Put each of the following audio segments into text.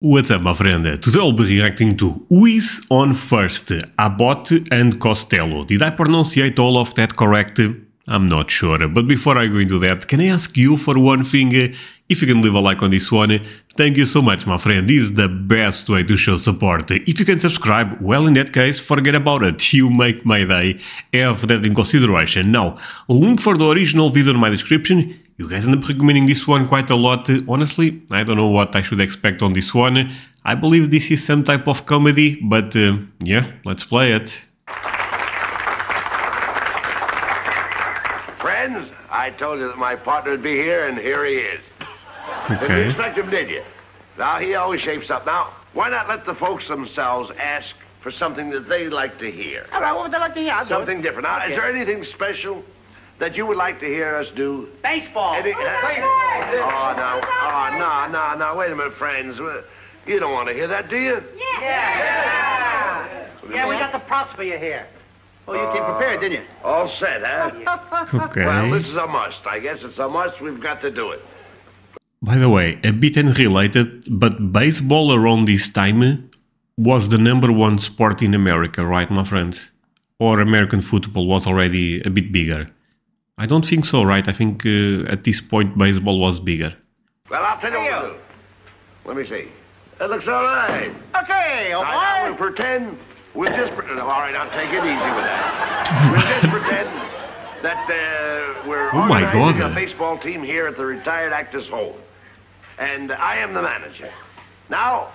What's up, my friend? Today I'll be reacting to Who is on First, Abbott and Costello. Did I pronunciate all of that correct? I'm not sure, but before I go into that, can I ask you for one thing? If you can leave a like on this one, thank you so much, my friend. This is the best way to show support. If you can subscribe, well, in that case, forget about it. You make my day. Have that in consideration. Now, link for the original video in my description. You guys end up recommending this one quite a lot. Honestly, I don't know what I should expect on this one. I believe this is some type of comedy, but yeah, let's play it. Friends, I told you that my partner would be here, and here he is. Okay. Didn't expect him, did you? Now, he always shapes up. Now, why not let the folks themselves ask for something that they like to hear? All right, what would they like to hear? Something different. Now, Okay. is there anything special that you would like to hear us do? Baseball. No, wait a minute, friends. You don't want to hear that, do you? Yeah, we got the props for you here. Oh, you came prepared, didn't you? All set, huh? Okay. Well, this is a must. I guess it's a must. We've got to do it. By the way, a bit unrelated, but baseball around this time was the #1 sport in America, right, my friends? Or American football was already a bit bigger? I don't think so, right? I think at this point baseball was bigger. Well, I'll tell you what we'll do. Let me see. It looks all right. Okay, all Now, right. we'll pretend. We'll just. All right, I'll take it easy with that. We'll just pretend that we're Oh my organizing God. a baseball team here at the retired actors' home, and I am the manager. Now,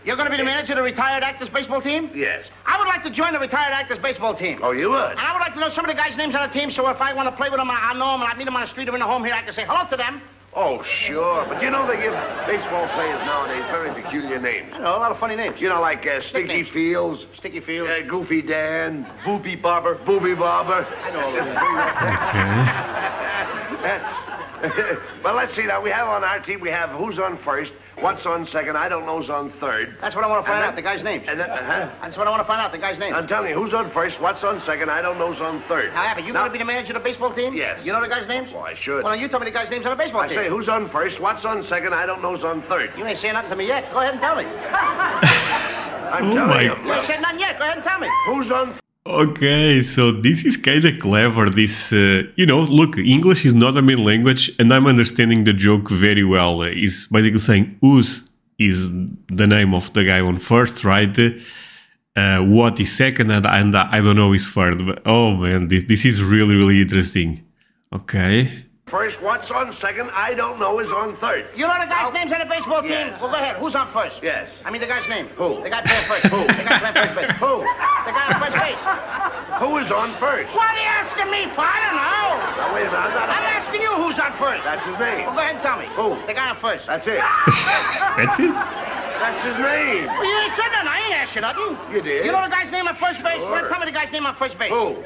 You're going to be the manager of the retired actors baseball team? yes. I would like to join the retired actors baseball team. Oh, you would? And I would like to know some of the guys' names on the team, so if I want to play with them, I know them, and I meet them on the street or in the home here, I can say hello to them. Oh, sure. But you know they give baseball players nowadays very peculiar names. I know, a lot of funny names. You know, like Sticky Nicknames. Fields, Sticky Field. Goofy Dan, Boopy Bobber, Booby Bobber. I know all those. Okay. But let's see now. We have on our team, we have who's on first, what's on second, I don't know's on third. That's what I want to find And out, the guys' names. And then, That's what I want to find out, the guys' names. I'm telling you, who's on first, what's on second, I don't know's on third. Now, Abbott, you going to be the manager of the baseball team? Yes. You know the guys' names? Well, I should. Well, then you tell me the guys' names on the baseball I team. say, who's on first, what's on second, I don't know's on third. You ain't saying nothing to me yet. Go ahead and tell me. I'm Oh telling my you. God. You ain't said nothing yet. Go ahead and tell me. Who's on Okay, so this is kind of clever. This, you know, look, English is not a main language, and I'm understanding the joke very well. He's basically saying whose is the name of the guy on first, right? What is second, and I don't know is third. But, oh man, this is really, really interesting. Okay. first, what's on second, I don't know is on third. You know the guys' names on the baseball team? Yes. Well, go ahead. Who's on first? Yes. I mean the guy's name. Who? The guy playing first. Who? The guy playing first base. Who? The guy on first base. Who is on first? What are you asking me for? I don't know. Now, wait a minute, I'm asking you who's on first. That's his name. Well, go ahead and tell me. Who? The guy on first. That's it. That's it? That's his name. Well, you ain't said nothing. I ain't asked you nothing. You did. You know the guy's name on first base? Sure. Well, tell me the guy's name on first base. Who?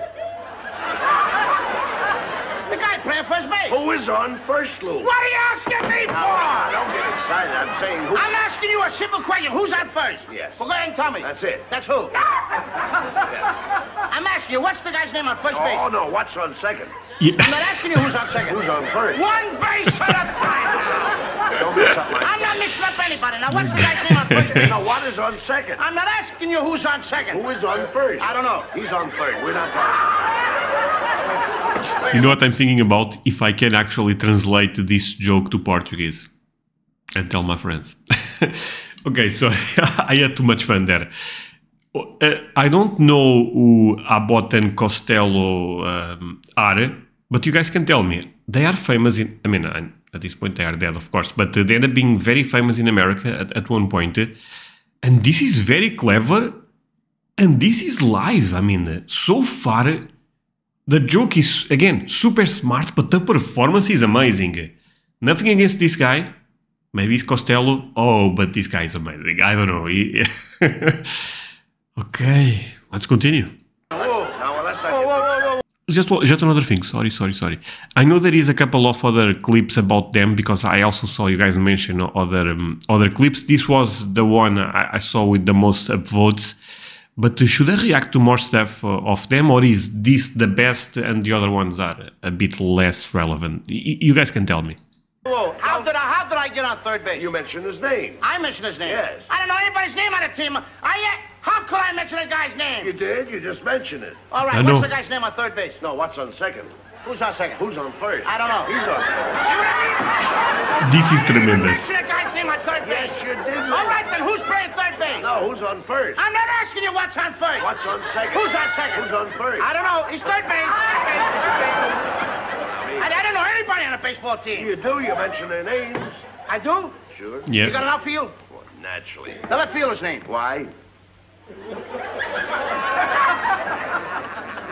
The guy playing first base. Who is on first, Lou? What are you asking me for? Don't get excited. I'm saying who. I'm asking you a simple question. Who's on first? Yes. Well, go ahead and tell me. That's it. That's who? I'm asking you, what's the guy's name on first base? Oh, no. What's on second? Yeah. I'm not asking you who's on second. Who's on first? One base at a time. Don't mix up my... I'm not mixing up anybody. Now, what's the guy's name on first base? Now, what is on second? I'm not asking you who's on second. Who is on first? I don't know. He's on third. We're not talking. You know what I'm thinking about? If I can actually translate this joke to Portuguese and tell my friends. Okay, so I had too much fun there. I don't know who Abbott and Costello are, but you guys can tell me. They are famous in... I mean, at this point they are dead, of course, but they end up being very famous in America at one point. And this is very clever, and this is live. I mean, so far... The joke is, again, super smart, but the performance is amazing. Nothing against this guy. Maybe it's Costello. Oh, but this guy is amazing. I don't know. Okay, let's continue. Now, let's not Just another thing. Sorry. I know there is a couple of other clips about them because I also saw you guys mention other clips. This was the one I saw with the most upvotes. But should I react to more stuff of them, or is this the best and the other ones are a bit less relevant? You guys can tell me. Whoa, how did I get on third base? You mentioned his name. I mentioned his name? Yes. I don't know anybody's name on the team. How could I mention a guy's name? You did. You just mentioned it. All right, what's the guy's name on third base? No, what's on second? Who's on second? Who's on first? I don't know. He's on first. See what I mean? This is tremendous. You mentioned a guy's name on third base. Yes, you did. All right, then who's playing third base? No, who's on first? I'm not asking you what's on first. What's on second? Who's on second? Who's on first? I don't know. He's third base. I don't know anybody on a baseball team. You do. You mention their names. I do? Sure. Yeah. You got an outfield? Well, naturally. The left fielder's name. Why?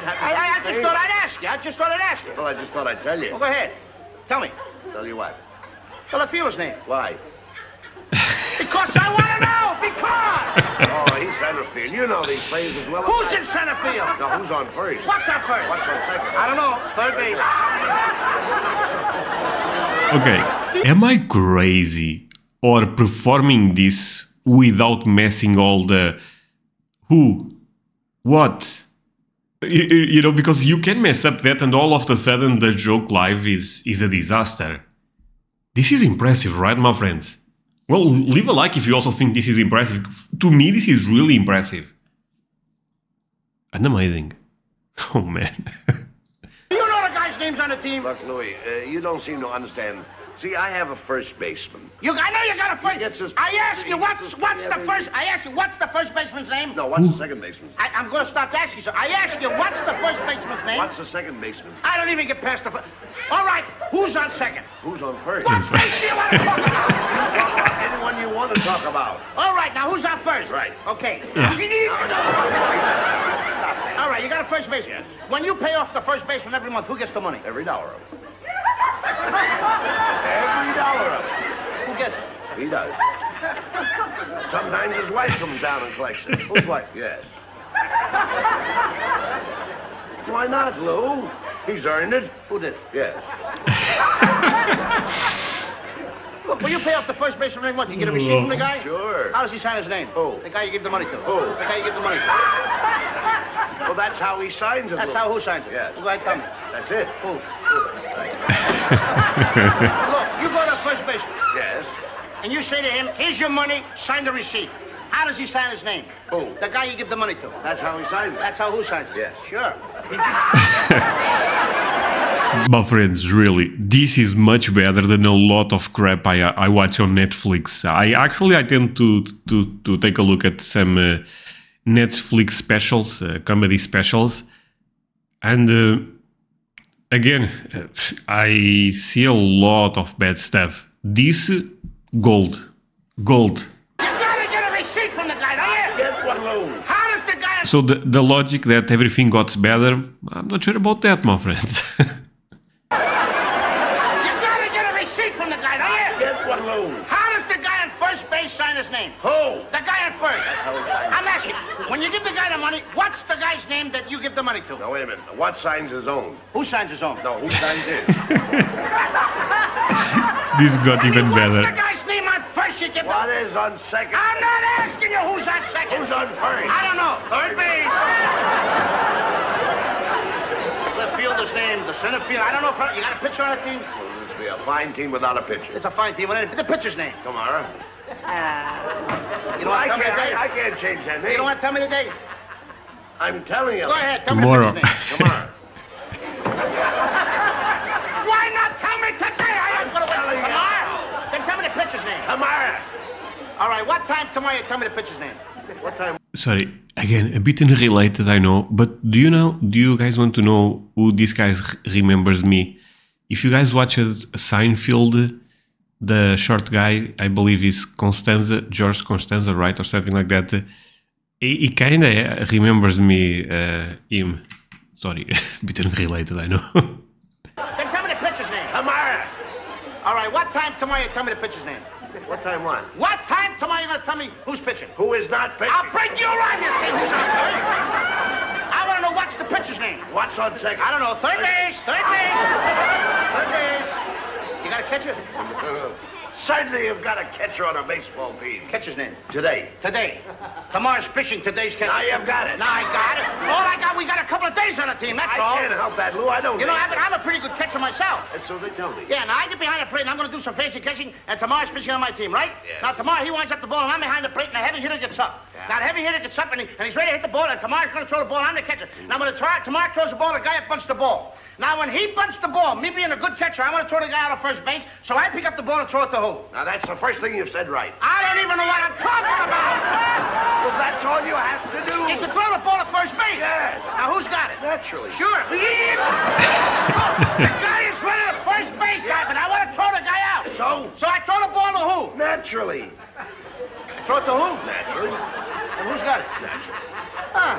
I just thought I'd ask you. I just thought I'd ask you. Well, I just thought I'd tell you. Well, go ahead. Tell me. Tell you what? The left fielder's name. Why? Because I want to know. Because. Oh, he's center field. You know these plays as well as Who's I. in center field? No, who's on first? What's on first? What's on second? I don't know. Third base. Okay, am I crazy or performing this without messing all the who, what? You know, because you can mess up that and all of a sudden the joke live is a disaster. This is impressive, right, my friends? Well, leave a like if you also think this is impressive. To me, this is really impressive. And amazing. Oh, man. Do you know the guy's names on the team? Look, Louis, you don't seem to understand. See, I have a first baseman. I know you got a first. gets his- I asked you he what's gets his- the first. I asked you what's the first baseman's name? No, what's the second baseman? I'm going to stop asking you. So I asked you what's the first baseman's name? What's the second baseman? I don't even get past the first. All right, who's on second? Who's on first? What base do you want to talk about? Anyone you want to talk about. All right, now who's on first? Right. Okay. No. All right, you got a first baseman. Yes. When you pay off the first baseman every month, who gets the money? Every dollar of it. Every dollar of it. Who gets it? He does. Sometimes his wife comes down and collects it. Whose wife? Yes. Why not, Lou? He's earned it. Who did? Yes. Look, when you pay off the first baseman every month, you get a receipt from the guy? Sure. How does he sign his name? Who? The guy you give the money to. Who? The guy you give the money to. Well, that's how he signs it. That's Lou. how who signs it? Yes. Go ahead, tell me. That's it. Who? Look, you go to first base, Yes. and you say to him, here's your money, sign the receipt. How does he sign his name? Who? The guy you give the money to. That's how he signs it. That's how who signs it? Yes. Sure. My friends, really, this is much better than a lot of crap I watch on Netflix. I tend to take a look at some Netflix specials, comedy specials, and again, I see a lot of bad stuff. This, gold. You gotta get a receipt from the guy, don't you? Get one, Lou. How does the guy... So the logic that everything got better, I'm not sure about that, my friends. You gotta get a receipt from the guy, don't you? Get one, Lou. How does the guy on first base sign his name? Who? The guy on first. That's how he signs it. I'm asking, when you give the guy the money, what's the guy's name that you give the money to? Now, wait a minute. What signs his own? Who signs his own? No, who signs his? This got even What's the better. guy's name on first you give What the... is on second? I'm not asking you who's on second. Who's on first? I don't know. Third base. Left fielder's name, the center field. I don't know if you got a pitcher on the team. Well, this will be a fine team without a pitcher. It's a fine team. The pitcher's name. Tomorrow. You don't want to tell me the day? I can't change that name. You don't want to tell me the day? I'm telling you. Go ahead. Tell Tomorrow. me the pitcher's name. Tomorrow. Why not tell me today? I am going to wait till tomorrow. Then tell me the pitcher's name. Tomorrow. All right, what time tomorrow you tell me the pitcher's name? What time? Sorry, again, a bit unrelated, I know, but do you guys want to know who this guy remembers me? If you guys watch Seinfeld, the short guy, I believe is George Constanza, right, or something like that, he kind of remembers me, him. Sorry, a bit unrelated, I know. Then tell me the pitcher's name. Tomorrow. All right, what time tomorrow you tell me the pitcher's name? What time what? What time tomorrow you going to tell me who's pitching? Who is not pitching? I'll break you around, you see who's on first. I want to know what's the pitcher's name. What's on second? I don't know. Third base. Third base. Third base. You got to catch it? Certainly you've got a catcher on a baseball team. Catcher's name? Today. Today. Tomorrow's pitching, today's catcher. Now you've got it. Now I got it. All I got, we got a couple of days on the team, that's all. I can't help that, Lou. I don't You know, Abbott, I'm a pretty good catcher myself. And so they tell me. Yeah, now I get behind the plate and I'm going to do some fancy catching, and tomorrow's pitching on my team, right? Yeah. Now tomorrow he winds up the ball and I'm behind the plate and the heavy hitter gets up. Yeah. Now the heavy hitter gets up and he's ready to hit the ball, and tomorrow's going to throw the ball and I'm the catcher. Now when tomorrow throws the ball, the guy up bunts the ball. Now when he bunts the ball, me being a good catcher, I want to throw the guy out of first base, so I pick up the ball and throw it to who? Now that's the first thing you've said right. I don't even know what I'm talking about! Well, that's all you have to do. Is to throw the ball to first base. Yes. Now who's got it? Naturally. Sure. The guy is running to first base, but I want to throw the guy out. So I throw the ball to who? Naturally. Throw it to who? Naturally. And who's got it? Naturally. Huh.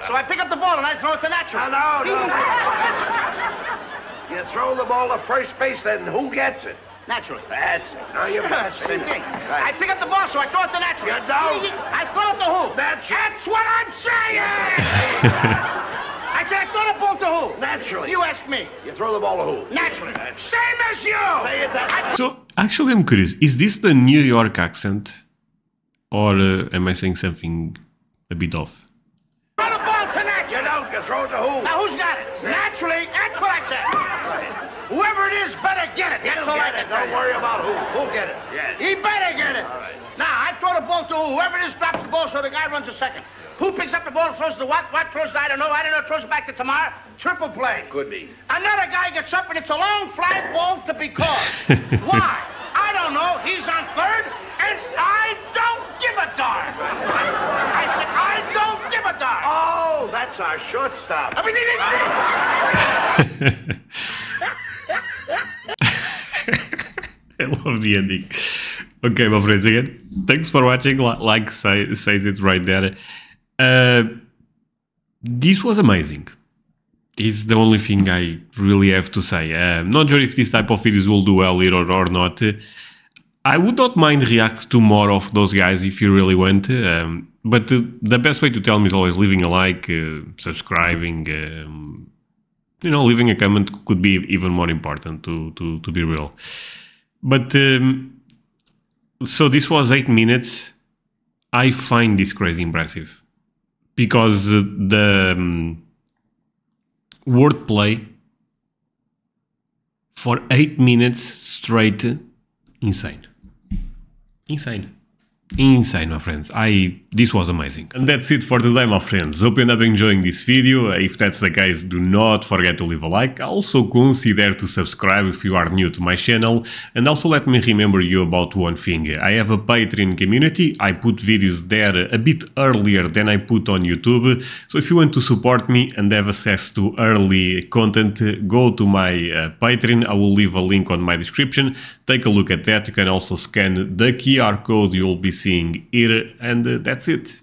So I pick up the ball and I throw it to Natural. No. You throw the ball to first base, then who gets it? Naturally. That's it. Now you've got That's the same thing. Right. I pick up the ball, so I throw it to Natural. You don't. I throw it to who? That's what I'm saying! I said I throw the ball to who? Naturally. You ask me. You throw the ball to who? Naturally. Same as you! Say it that. So, actually, I'm curious. Is this the New York accent? Or am I saying something a bit off? Throw the ball to Natural. You don't. You throw it to who? Now, who's got it? Naturally, that's what I said. Right. Whoever it is better get it. That's all I can tell Don't you. worry about who. Who'll get it? Yes. He better get it. All right. Now, I throw the ball to whoever it is, drops the ball, so the guy runs a second. Who picks up the ball and throws it to what? What throws it? I don't know. Throws it back to Tamar. Triple play. Could be. Another guy gets up, and it's a long fly ball to be caught. Why? I don't know. He's on third, and I don't give a darn. I said, I don't give a darn. Oh, that's our shortstop. I mean, I love the ending. Okay, my friends, again, thanks for watching. Like says it right there. This was amazing. It's the only thing I really have to say. I'm not sure if this type of videos will do well here or not. I would not mind react to more of those guys if you really want. But the best way to tell me is always leaving a like, subscribing, leaving a comment could be even more important to be real. But so this was 8 minutes. I find this crazy impressive because the wordplay for 8 minutes straight, insane. Insane, my friends. This was amazing. And that's it for today, my friends. Hope you end up enjoying this video. If that's the case, do not forget to leave a like. Also consider to subscribe if you are new to my channel. And also let me remember you about one thing. I have a Patreon community. I put videos there a bit earlier than I put on YouTube. So if you want to support me and have access to early content, go to my Patreon. I will leave a link on my description. Take a look at that. You can also scan the QR code you'll be seeing here, and that's it.